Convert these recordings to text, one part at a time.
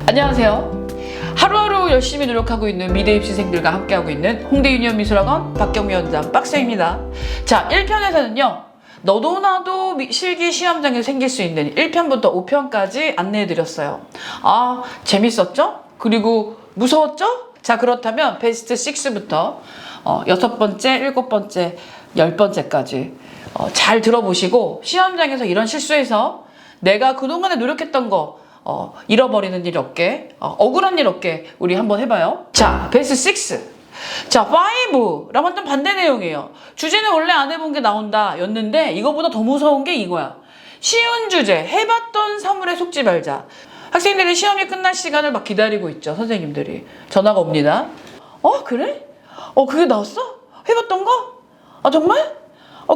안녕하세요. 하루하루 열심히 노력하고 있는 미대 입시생들과 함께하고 있는 홍대 유니언미술학원 박경미 원장 빡쌤입니다. 자, 1편에서는요. 너도 나도 실기 시험장에 생길 수 있는 1편부터 5편까지 안내해드렸어요. 아, 재밌었죠? 그리고 무서웠죠? 자, 그렇다면 베스트 6부터 6번째, 7번째, 10번째까지 잘 들어보시고 시험장에서 이런 실수해서 내가 그동안에 노력했던 거 잃어버리는 일 없게, 억울한 일 없게 우리 한번 해봐요. 자, 베스트 6. 자, 5랑 완전 반대 내용이에요. 주제는 원래 안 해본 게 나온다 였는데 이거보다 더 무서운 게 이거야. 쉬운 주제, 해봤던 사물에 속지 말자. 학생들이 시험이 끝날 시간을 막 기다리고 있죠. 선생님들이. 전화가 옵니다. 그래? 그게 나왔어? 해봤던 거? 정말?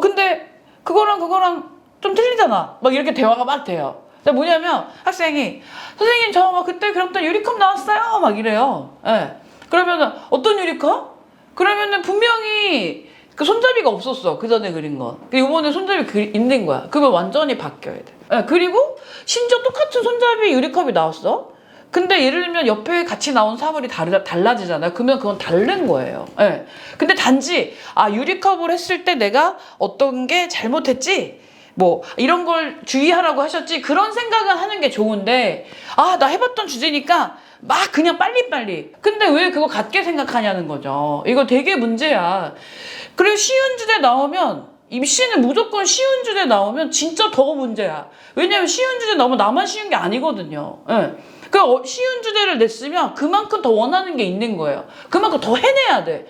근데 그거랑 좀 틀리잖아. 막 이렇게 대화가 막 돼요. 뭐냐면 학생이 선생님 저 그때 그렸던 유리컵 나왔어요 막 이래요. 예. 그러면은 어떤 유리컵? 그러면은 분명히 그 손잡이가 없었어 그 전에 그린 거. 이번에 손잡이 있는 거야. 그러면 완전히 바뀌어야 돼. 예. 그리고 심지어 똑같은 손잡이 유리컵이 나왔어. 근데 예를 들면 옆에 같이 나온 사물이 달라지잖아요. 그러면 그건 다른 거예요. 예. 근데 단지 유리컵을 했을 때 내가 어떤 게 잘못했지. 이런 걸 주의하라고 하셨지 그런 생각은 하는 게 좋은데 나 해봤던 주제니까 막 그냥 빨리빨리 근데 왜 그거 같게 생각하냐는 거죠. 이거 되게 문제야. 그리고 쉬운 주제 나오면 입시는 무조건 쉬운 주제 나오면 진짜 더 문제야. 왜냐면 쉬운 주제 나오면 나만 쉬운 게 아니거든요. 예. 그 쉬운 주제를 냈으면 그만큼 더 원하는 게 있는 거예요. 그만큼 더 해내야 돼.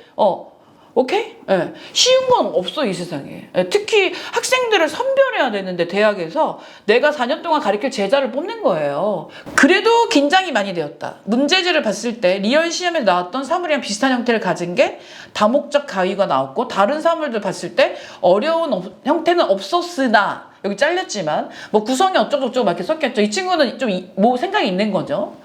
오케이? 예. 쉬운 건 없어, 이 세상에. 예. 특히 학생들을 선별해야 되는데, 대학에서 내가 4년 동안 가르칠 제자를 뽑는 거예요. 그래도 긴장이 많이 되었다. 문제지를 봤을 때 리얼 시험에 나왔던 사물이랑 비슷한 형태를 가진 게 다목적 가위가 나왔고, 다른 사물들 봤을 때 어려운 형태는 없었으나, 여기 잘렸지만, 구성이 어쩌고저쩌고 막 이렇게 썼겠죠. 이 친구는 좀 생각이 있는 거죠.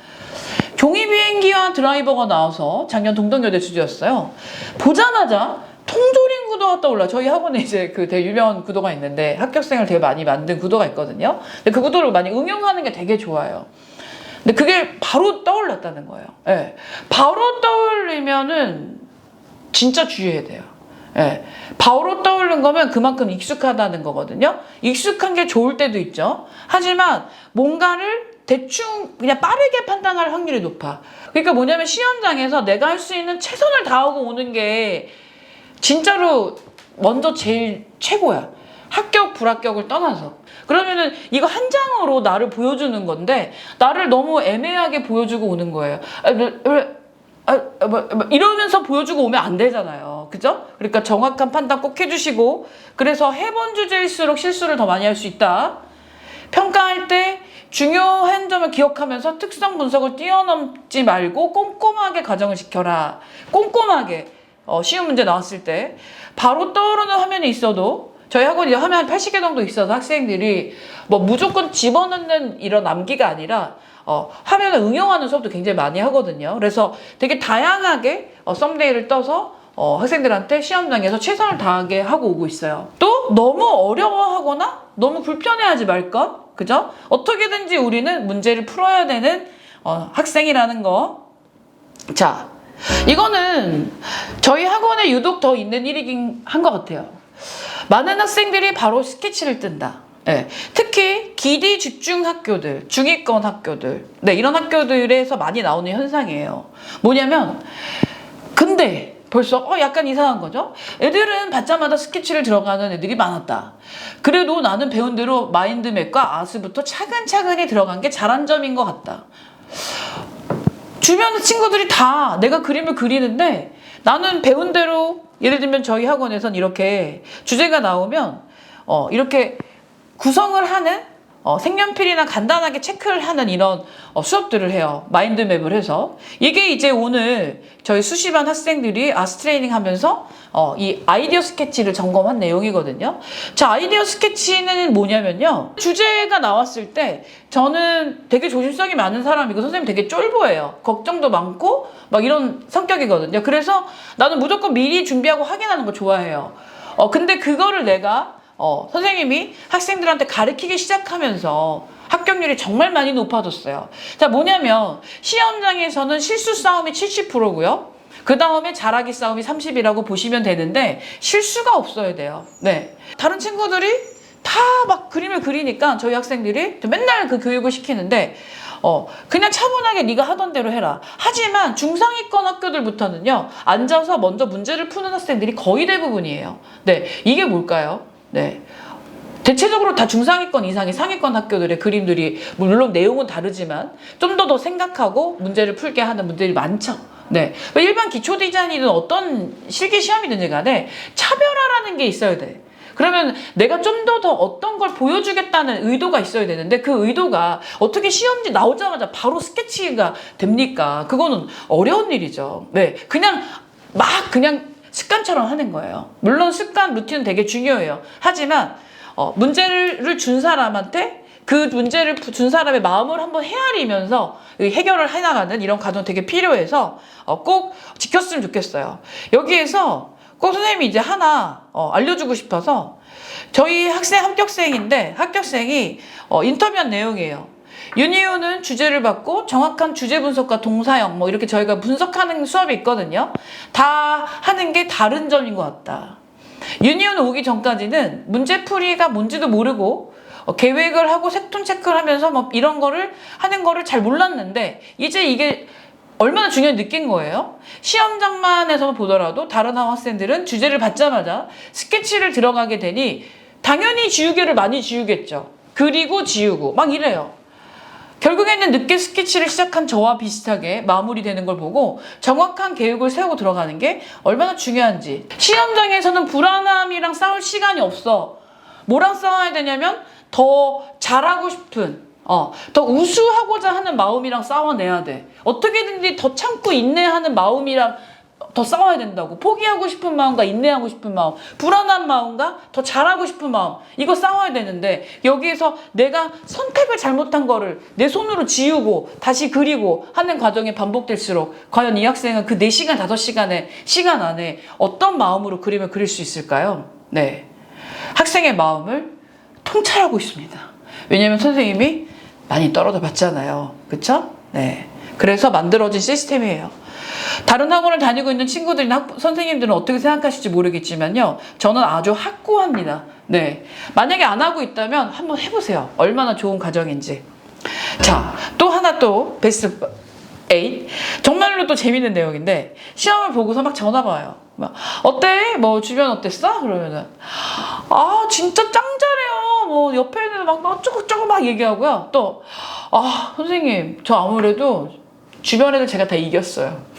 종이 비행기와 드라이버가 나와서 작년 동덕여대 주제였어요. 보자마자 통조림 구도가 떠올라. 저희 학원에 이제 그 되게 유명한 구도가 있는데 합격생을 되게 많이 만든 구도가 있거든요. 근데 그 구도를 많이 응용하는 게 되게 좋아요. 근데 그게 바로 떠올랐다는 거예요. 예. 바로 떠올리면은 진짜 주의해야 돼요. 예. 바로 떠오른 거면 그만큼 익숙하다는 거거든요. 익숙한 게 좋을 때도 있죠. 하지만 뭔가를 대충 그냥 빠르게 판단할 확률이 높아. 그러니까 뭐냐면 시험장에서 내가 할 수 있는 최선을 다하고 오는 게 진짜로 먼저 제일 최고야. 합격 불합격을 떠나서. 그러면은 이거 한 장으로 나를 보여주는 건데 나를 너무 애매하게 보여주고 오는 거예요. 이러면서 보여주고 오면 안 되잖아요. 그죠? 그러니까 정확한 판단 꼭 해주시고 그래서 해본 주제일수록 실수를 더 많이 할 수 있다. 평가할 때 중요한 점을 기억하면서 특성 분석을 뛰어넘지 말고 꼼꼼하게 가정을 지켜라. 꼼꼼하게 쉬운 문제 나왔을 때 바로 떠오르는 화면이 있어도 저희 학원이 화면 한 80개 정도 있어서 학생들이 무조건 집어넣는 이런 암기가 아니라 화면을 응용하는 수업도 굉장히 많이 하거든요. 그래서 되게 다양하게 썸네일을 떠서 학생들한테 시험장에서 최선을 다하게 하고 오고 있어요. 또 너무 어려워하거나 너무 불편해하지 말 것. 그죠? 어떻게든지 우리는 문제를 풀어야 되는 학생이라는 거. 자, 이거는 저희 학원에 유독 더 있는 일이긴 한 것 같아요. 많은 학생들이 바로 스케치를 뜬다. 네. 특히 기디 집중 학교들, 중위권 학교들, 이런 학교들에서 많이 나오는 현상이에요. 뭐냐면 근데 벌써 약간 이상한 거죠. 애들은 받자마자 스케치를 들어가는 애들이 많았다. 그래도 나는 배운 대로 마인드맵과 아스부터 차근차근히 들어간 게 잘한 점인 것 같다. 주변의 친구들이 다 내가 그림을 그리는데 나는 배운 대로 예를 들면 저희 학원에선 이렇게 주제가 나오면 이렇게 구성을 하는 색연필이나 간단하게 체크를 하는 이런 수업들을 해요. 마인드맵을 해서. 이게 이제 오늘 저희 수시반 학생들이 아스 트레이닝 하면서 이 아이디어 스케치를 점검한 내용이거든요. 자, 아이디어 스케치는 뭐냐면요. 주제가 나왔을 때 저는 되게 조심성이 많은 사람이고 선생님 되게 쫄보예요. 걱정도 많고 막 이런 성격이거든요. 그래서 나는 무조건 미리 준비하고 확인하는 거 좋아해요. 근데 그거를 내가 선생님이 학생들한테 가르치기 시작하면서 합격률이 정말 많이 높아졌어요. 자, 뭐냐면 시험장에서는 실수 싸움이 70%고요. 그 다음에 잘하기 싸움이 30이라고 보시면 되는데 실수가 없어야 돼요. 네. 다른 친구들이 다 막 그림을 그리니까 저희 학생들이 맨날 그 교육을 시키는데 그냥 차분하게 네가 하던 대로 해라. 하지만 중상위권 학교들부터는요, 앉아서 먼저 문제를 푸는 학생들이 거의 대부분이에요. 네. 이게 뭘까요? 네. 대체적으로 다 중상위권 이상의 상위권 학교들의 그림들이 물론 내용은 다르지만 좀 더 생각하고 문제를 풀게 하는 분들이 많죠. 네. 일반 기초 디자인이든 어떤 실기 시험이든지 간에 차별화라는 게 있어야 돼. 그러면 내가 좀 더 어떤 걸 보여주겠다는 의도가 있어야 되는데 그 의도가 어떻게 시험지 나오자마자 바로 스케치가 됩니까? 그거는 어려운 일이죠. 네. 그냥 습관처럼 하는 거예요. 물론 습관, 루틴은 되게 중요해요. 하지만 문제를 준 사람한테 그 문제를 준 사람의 마음을 한번 헤아리면서 해결을 해나가는 이런 과정 되게 필요해서 꼭 지켰으면 좋겠어요. 여기에서 꼭 선생님이 이제 하나 알려주고 싶어서 저희 합격생인데 합격생이 인터뷰한 내용이에요. 윤희호는 주제를 받고 정확한 주제 분석과 동사형 뭐 이렇게 저희가 분석하는 수업이 있거든요. 다 하는 게 다른 점인 것 같다. 윤희호는 오기 전까지는 문제풀이가 뭔지도 모르고 계획을 하고 색톤 체크를 하면서 뭐 이런 거를 하는 거를 잘 몰랐는데 이제 이게 얼마나 중요한지 느낀 거예요. 시험장만에서 보더라도 다른 학생들은 주제를 받자마자 스케치를 들어가게 되니 당연히 지우개를 많이 지우겠죠. 그리고 지우고 막 이래요. 결국에는 늦게 스케치를 시작한 저와 비슷하게 마무리되는 걸 보고 정확한 계획을 세우고 들어가는 게 얼마나 중요한지. 시험장에서는 불안함이랑 싸울 시간이 없어. 뭐랑 싸워야 되냐면 더 잘하고 싶은 더 우수하고자 하는 마음이랑 싸워내야 돼. 어떻게든지 더 참고 인내하는 마음이랑 더 싸워야 된다고. 포기하고 싶은 마음과 인내하고 싶은 마음, 불안한 마음과 더 잘하고 싶은 마음, 이거 싸워야 되는데 여기에서 내가 선택을 잘못한 거를 내 손으로 지우고 다시 그리고 하는 과정이 반복될수록 과연 이 학생은 그 4시간, 5시간의 시간 안에 어떤 마음으로 그림을 그릴 수 있을까요? 네, 학생의 마음을 통찰하고 있습니다. 왜냐하면 선생님이 많이 떨어져 봤잖아요. 그쵸? 네. 그래서 만들어진 시스템이에요. 다른 학원을 다니고 있는 친구들이나 선생님들은 어떻게 생각하실지 모르겠지만요. 저는 아주 확고합니다. 네. 만약에 안 하고 있다면 한번 해보세요. 얼마나 좋은 과정인지. 자, 또 하나 베스트 8. 정말로 또 재밌는 내용인데 시험을 보고서 막 전화 봐요. 막 어때? 뭐 주변 어땠어? 그러면은 진짜 짱 잘해요. 뭐 옆에 있는 막 어쩌고저쩌고 막 얘기하고요. 또 선생님 저 아무래도 주변 애들 제가 다 이겼어요.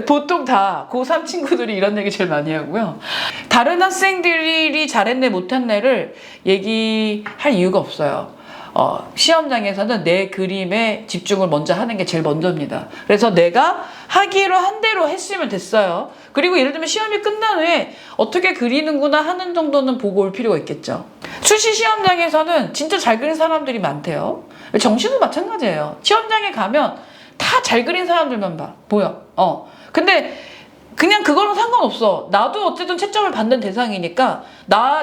보통 다 고3 친구들이 이런 얘기 제일 많이 하고요. 다른 학생들이 잘했네 못했네를 얘기할 이유가 없어요. 시험장에서는 내 그림에 집중을 먼저 하는 게 제일 먼저입니다. 그래서 내가 하기로 한 대로 했으면 됐어요. 그리고 예를 들면 시험이 끝난 후에 어떻게 그리는구나 하는 정도는 보고 올 필요가 있겠죠. 수시 시험장에서는 진짜 잘 그린 사람들이 많대요. 정시도 마찬가지예요. 시험장에 가면 다 잘 그린 사람들만 보여. 근데 그냥 그거랑 상관없어. 나도 어쨌든 채점을 받는 대상이니까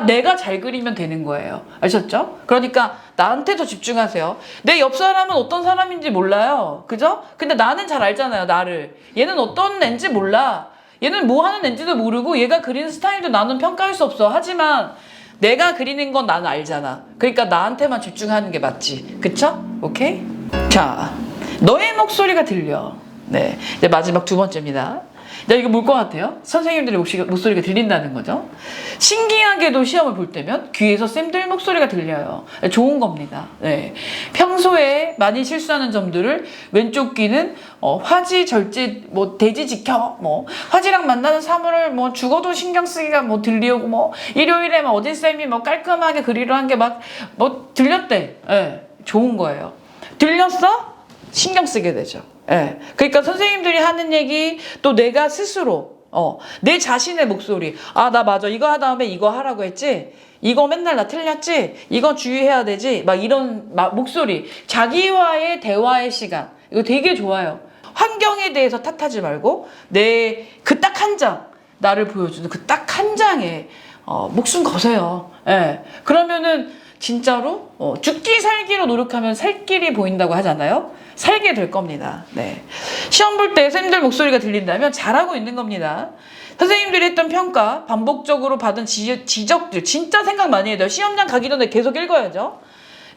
내가 잘 그리면 되는 거예요. 아셨죠? 그러니까 나한테 더 집중하세요. 내 옆 사람은 어떤 사람인지 몰라요. 그죠? 근데 나는 잘 알잖아요. 나를. 얘는 어떤 애인지 몰라. 얘는 뭐 하는 애인지도 모르고 얘가 그리는 스타일도 나는 평가할 수 없어. 하지만 내가 그리는 건 나는 알잖아. 그러니까 나한테만 집중하는 게 맞지. 그쵸? 오케이? 자, 너의 목소리가 들려. 네, 이제 마지막 2번째입니다. 이거 뭘 것 같아요? 선생님들의 목소리가 들린다는 거죠. 신기하게도 시험을 볼 때면 귀에서 쌤들 목소리가 들려요. 좋은 겁니다. 네. 평소에 많이 실수하는 점들을 왼쪽 귀는 화지 절제 돼지 지켜 화지랑 만나는 사물을 죽어도 신경 쓰기가 들리고 일요일에 어진 쌤이 깔끔하게 그리려 한 게 들렸대. 네. 좋은 거예요. 들렸어? 신경 쓰게 되죠. 예. 그러니까 선생님들이 하는 얘기 또 내가 스스로 내 자신의 목소리 나 맞아 이거 하다 다음에 이거 하라고 했지 이거 맨날 나 틀렸지 이거 주의해야 되지 이런 목소리 자기와의 대화의 시간 이거 되게 좋아요. 환경에 대해서 탓하지 말고 내 그 딱 한 장 나를 보여주는 그 딱 한 장의 목숨 거세요. 예. 그러면은 진짜로 죽기 살기로 노력하면 살 길이 보인다고 하잖아요. 살게 될 겁니다. 네. 시험 볼 때 선생님들 목소리가 들린다면 잘하고 있는 겁니다. 선생님들이 했던 평가, 반복적으로 받은 지적들 진짜 생각 많이 해야 돼요. 시험장 가기 전에 계속 읽어야죠.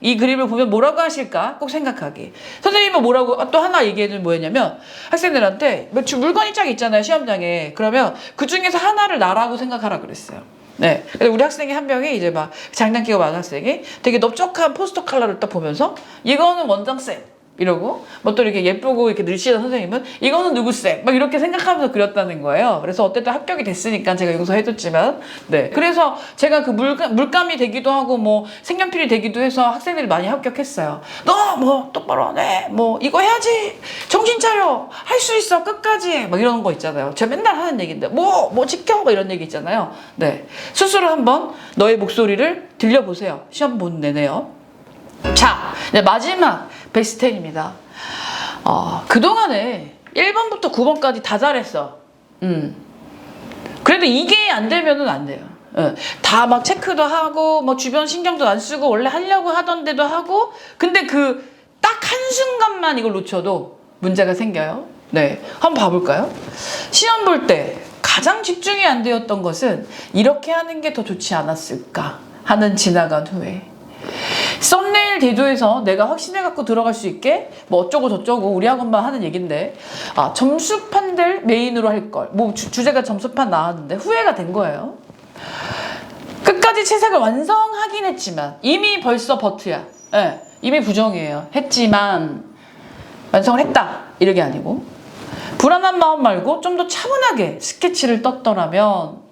이 그림을 보면 뭐라고 하실까 꼭 생각하기. 선생님은 뭐라고 또 하나 얘기해준 뭐였냐면 학생들한테 물건이 쫙 있잖아요 시험장에. 그러면 그 중에서 하나를 나라고 생각하라 그랬어요. 네. 우리 학생이 한 명이 이제 막 장난기가 많은 학생이 되게 넓적한 포스터 컬러를 딱 보면서 이거는 원장쌤 이러고 뭐 또 이렇게 예쁘고 이렇게 늘씬한 선생님은 이거는 누구쌤 막 이렇게 생각하면서 그렸다는 거예요. 그래서 어쨌든 합격이 됐으니까 제가 용서해줬지만 네. 그래서 제가 그 물감이 되기도 하고 뭐 색연필이 되기도 해서 학생들이 많이 합격했어요. 너 뭐 똑바로 안 해. 뭐 이거 해야지. 정신 차려. 할 수 있어. 끝까지. 막 이런 거 있잖아요. 제가 맨날 하는 얘기인데 뭐 지켜. 막 이런 얘기 있잖아요. 네. 스스로 한번 너의 목소리를 들려보세요. 시험 본 내내요. 자, 네, 마지막 베스트 10입니다. 그동안에 1번부터 9번까지 다 잘했어. 그래도 이게 안 되면은 안 돼요. 다 막 체크도 하고, 뭐 주변 신경도 안 쓰고, 원래 하려고 하던 데도 하고, 근데 그 딱 한순간만 이걸 놓쳐도 문제가 생겨요. 네. 한번 봐볼까요? 시험 볼 때 가장 집중이 안 되었던 것은 이렇게 하는 게 더 좋지 않았을까 하는 지나간 후에. 썸네일 대조해서 내가 확신해갖고 들어갈 수 있게 뭐 어쩌고 저쩌고 우리 학원만 하는 얘긴데 점수판들 메인으로 할걸 뭐 주제가 점수판 나왔는데 후회가 된 거예요. 끝까지 채색을 완성하긴 했지만 이미 벌써 버트야. 네, 이미 부정이에요. 했지만 완성을 했다 이런 게 아니고 불안한 마음 말고 좀 더 차분하게 스케치를 떴더라면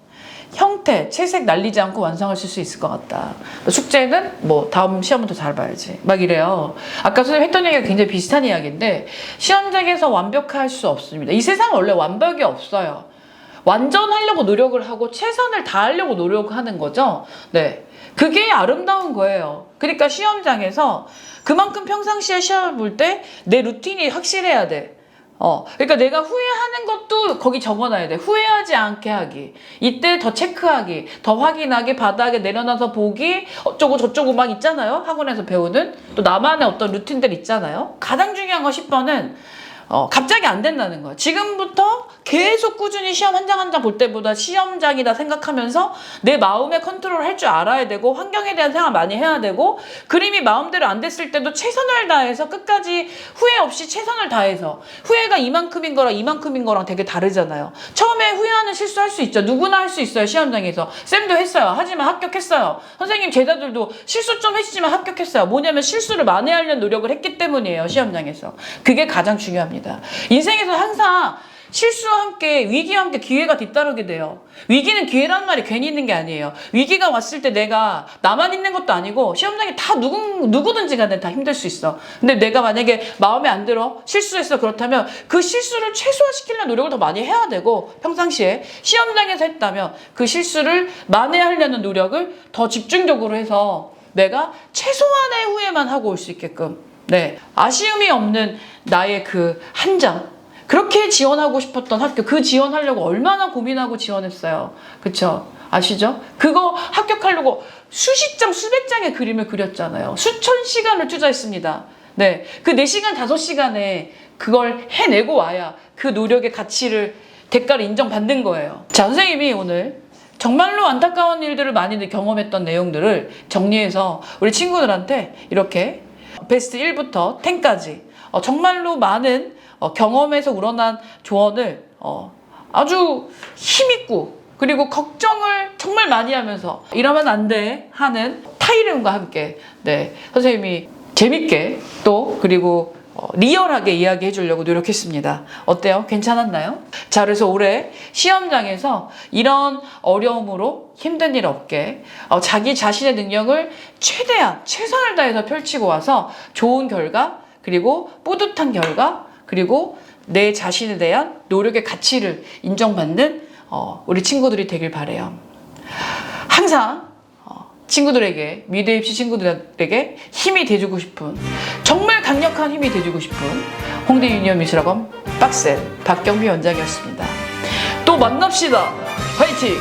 형태, 채색 날리지 않고 완성하실 수 있을 것 같다. 숙제는 뭐 다음 시험은 더 잘 봐야지. 막 이래요. 아까 선생님 했던 얘기가 굉장히 비슷한 이야기인데 시험장에서 완벽할 수 없습니다. 이 세상은 원래 완벽이 없어요. 완전하려고 노력을 하고 최선을 다하려고 노력하는 거죠. 네, 그게 아름다운 거예요. 그러니까 시험장에서 그만큼 평상시에 시험을 볼 때 내 루틴이 확실해야 돼. 그러니까 내가 후회하는 것도 거기 적어놔야 돼. 후회하지 않게 하기. 이때 더 체크하기. 더 확인하기. 바닥에 내려놔서 보기. 어쩌고 저쩌고 막 있잖아요. 학원에서 배우는. 또 나만의 어떤 루틴들 있잖아요. 가장 중요한 거 10번은 갑자기 안 된다는 거야. 지금부터 계속 꾸준히 시험 한 장 한 장 볼 때보다 시험장이다 생각하면서 내 마음의 컨트롤을 할 줄 알아야 되고 환경에 대한 생각 많이 해야 되고 그림이 마음대로 안 됐을 때도 최선을 다해서 끝까지 후회 없이 최선을 다해서 후회가 이만큼인 거랑 되게 다르잖아요. 처음에 후회하는 실수할 수 있죠. 누구나 할 수 있어요. 시험장에서. 쌤도 했어요. 하지만 합격했어요. 선생님 제자들도 실수 좀 했지만 합격했어요. 뭐냐면 실수를 만회하려는 노력을 했기 때문이에요. 시험장에서. 그게 가장 중요합니다. 인생에서 항상 실수와 함께 위기와 함께 기회가 뒤따르게 돼요. 위기는 기회라는 말이 괜히 있는 게 아니에요. 위기가 왔을 때 내가 나만 있는 것도 아니고 시험장에 다 누구든지 간에 다 힘들 수 있어. 근데 내가 만약에 마음에 안 들어 실수했어 그렇다면 그 실수를 최소화시키려는 노력을 더 많이 해야 되고 평상시에 시험장에서 했다면 그 실수를 만회하려는 노력을 더 집중적으로 해서 내가 최소한의 후회만 하고 올 수 있게끔 네, 아쉬움이 없는 나의 그 한 장. 그렇게 지원하고 싶었던 학교, 그 지원하려고 얼마나 고민하고 지원했어요. 그쵸? 아시죠? 그거 합격하려고 수십 장, 수백 장의 그림을 그렸잖아요. 수천 시간을 투자했습니다. 네, 그 4시간, 5시간에 그걸 해내고 와야 그 노력의 가치를, 대가를 인정받는 거예요. 자, 선생님이 오늘 정말로 안타까운 일들을 많이 경험했던 내용들을 정리해서 우리 친구들한테 이렇게 베스트 1부터 10까지 정말로 많은 경험에서 우러난 조언을 아주 힘있고 그리고 걱정을 정말 많이 하면서 이러면 안 돼 하는 타이름과 함께 네, 선생님이 재밌게 또 그리고 리얼하게 이야기해 주려고 노력했습니다. 어때요? 괜찮았나요? 자, 그래서 올해 시험장에서 이런 어려움으로 힘든 일 없게 자기 자신의 능력을 최대한 최선을 다해서 펼치고 와서 좋은 결과 그리고 뿌듯한 결과 그리고 내 자신에 대한 노력의 가치를 인정받는 우리 친구들이 되길 바래요. 항상 친구들에게 미대 입시 친구들에게 힘이 돼주고 싶은 정말 강력한 힘이 돼주고 싶은 홍대 유니온 미술학원 빡센 박경미 원장이었습니다. 또 만납시다. 화이팅!